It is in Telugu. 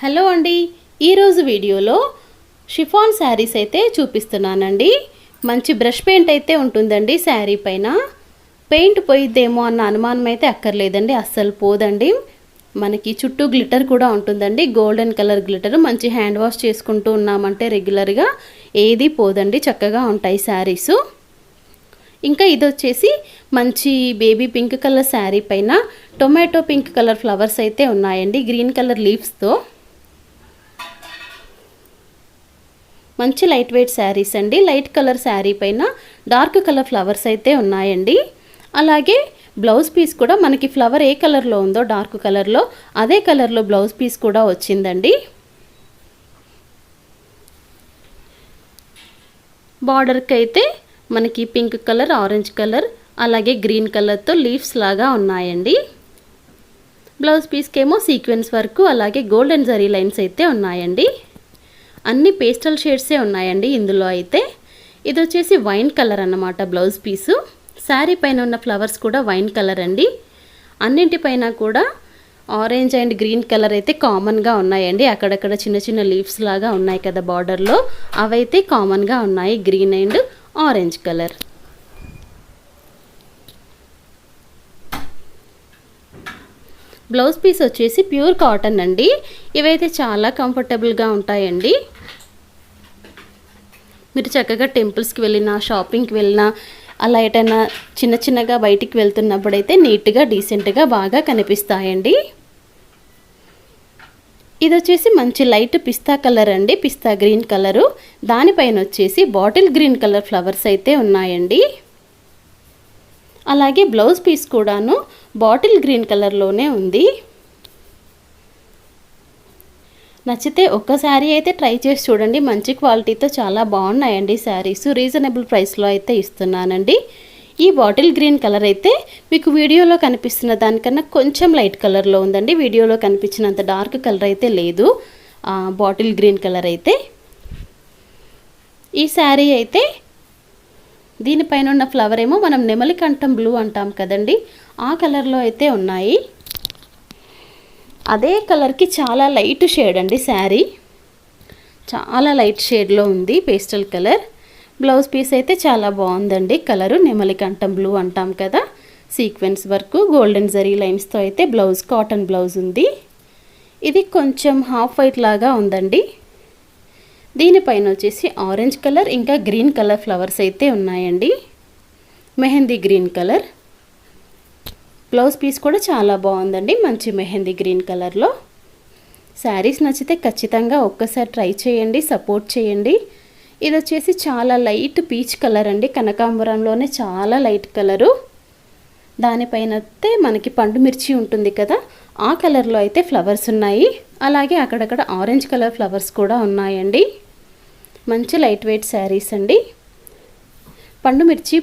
హలో అండి, ఈరోజు వీడియోలో షిఫాన్ శారీస్ అయితే చూపిస్తున్నానండి. మంచి బ్రష్ పెయింట్ అయితే ఉంటుందండి శారీ పైన. పెయింట్ పోయిద్దేమో అన్న అనుమానం అయితే అక్కర్లేదండి, అస్సలు పోదండి. మనకి చుట్టూ గ్లిటర్ కూడా ఉంటుందండి, గోల్డెన్ కలర్ గ్లిటర్. మంచి హ్యాండ్ వాష్ చేసుకుంటూ ఉన్నామంటే రెగ్యులర్గా ఏది పోదండి, చక్కగా ఉంటాయి శారీసు. ఇంకా ఇది వచ్చేసి మంచి బేబీ పింక్ కలర్ శారీ పైన టొమాటో పింక్ కలర్ ఫ్లవర్స్ అయితే ఉన్నాయండి, గ్రీన్ కలర్ లీవ్స్తో. మంచి లైట్ వెయిట్ శారీస్ అండి. లైట్ కలర్ శారీ పైన డార్క్ కలర్ ఫ్లవర్స్ అయితే ఉన్నాయండి. అలాగే బ్లౌజ్ పీస్ కూడా మనకి ఫ్లవర్ ఏ కలర్లో ఉందో డార్క్ కలర్లో అదే కలర్లో బ్లౌజ్ పీస్ కూడా వచ్చిందండి. బార్డర్కి అయితే మనకి పింక్ కలర్, ఆరెంజ్ కలర్, అలాగే గ్రీన్ కలర్తో లీవ్స్ లాగా ఉన్నాయండి. బ్లౌజ్ పీస్కేమో సీక్వెన్స్ వర్క్, అలాగే గోల్డెన్ జరీ లైన్స్ అయితే ఉన్నాయండి. అన్ని పేస్టల్ షేడ్సే ఉన్నాయండి ఇందులో అయితే. ఇది వచ్చేసి వైన్ కలర్ అన్నమాట బ్లౌజ్ పీసు. శారీ పైన ఉన్న ఫ్లవర్స్ కూడా వైన్ కలర్ అండి. అన్నింటిపైన కూడా ఆరెంజ్ అండ్ గ్రీన్ కలర్ అయితే కామన్గా ఉన్నాయండి. అక్కడక్కడ చిన్న చిన్న లీవ్స్ లాగా ఉన్నాయి కదా బార్డర్లో, అవైతే కామన్గా ఉన్నాయి, green and orange colour. Blouse piece వచ్చేసి ప్యూర్ కాటన్ అండి. ఇవైతే చాలా కంఫర్టబుల్గా ఉంటాయండి. మీరు చక్కగా టెంపుల్స్కి వెళ్ళినా, షాపింగ్కి వెళ్ళినా, అలా ఎటైనా చిన్న చిన్నగా బయటికి వెళ్తున్నప్పుడైతే నీట్గా డీసెంట్గా బాగా కనిపిస్తాయండి. ఇది వచ్చేసి మంచి లైట్ పిస్తా కలర్ అండి, పిస్తా గ్రీన్ కలరు. దానిపైన వచ్చేసి బాటిల్ గ్రీన్ కలర్ ఫ్లవర్స్ అయితే ఉన్నాయండి. అలాగే బ్లౌజ్ పీస్ కూడాను బాటిల్ గ్రీన్ కలర్లోనే ఉంది. నచ్చితే ఒక్క శారీ అయితే ట్రై చేసి చూడండి. మంచి క్వాలిటీతో చాలా బాగున్నాయండి శారీస్. రీజనబుల్ ప్రైస్లో అయితే ఇస్తున్నానండి. ఈ బాటిల్ గ్రీన్ కలర్ అయితే మీకు వీడియోలో కనిపిస్తున్న దానికన్నా కొంచెం లైట్ కలర్లో ఉందండి. వీడియోలో కనిపించినంత డార్క్ కలర్ అయితే లేదు బాటిల్ గ్రీన్ కలర్ అయితే. ఈ శారీ అయితే దీనిపైన ఉన్న ఫ్లవర్ ఏమో మనం నెమలికంఠం బ్లూ అంటాం కదండి, ఆ కలర్లో అయితే ఉన్నాయి. అదే కలర్కి చాలా లైట్ షేడ్ అండి శారీ, చాలా లైట్ షేడ్లో ఉంది పేస్టల్ కలర్. బ్లౌజ్ పీస్ అయితే చాలా బాగుందండి. కలరు నెమలికంఠం బ్లూ అంటాం కదా, సీక్వెన్స్ వర్క్, గోల్డెన్ జరీ లైన్స్తో అయితే బ్లౌజ్ కాటన్ బ్లౌజ్ ఉంది. ఇది కొంచెం హాఫ్ వైట్ లాగా ఉందండి. దీనిపైన వచ్చేసి ఆరెంజ్ కలర్ ఇంకా గ్రీన్ కలర్ ఫ్లవర్స్ అయితే ఉన్నాయండి, mehndi green colour. Blouse piece కూడా చాలా బాగుందండి, మంచి మెహందీ గ్రీన్ కలర్లో. శారీస్ నచ్చితే ఖచ్చితంగా ఒక్కసారి ట్రై చేయండి, సపోర్ట్ చేయండి. ఇది వచ్చేసి చాలా లైట్ పీచ్ కలర్ అండి, కనకాంబరంలోనే చాలా లైట్ కలరు. దానిపైన అయితే మనకి పండు మిర్చి ఉంటుంది కదా, ఆ కలర్లో అయితే ఫ్లవర్స్ ఉన్నాయి. అలాగే అక్కడక్కడ ఆరెంజ్ కలర్ ఫ్లవర్స్ కూడా ఉన్నాయండి. మంచి లైట్ వెయిట్ శారీస్ అండి. పండు మిర్చి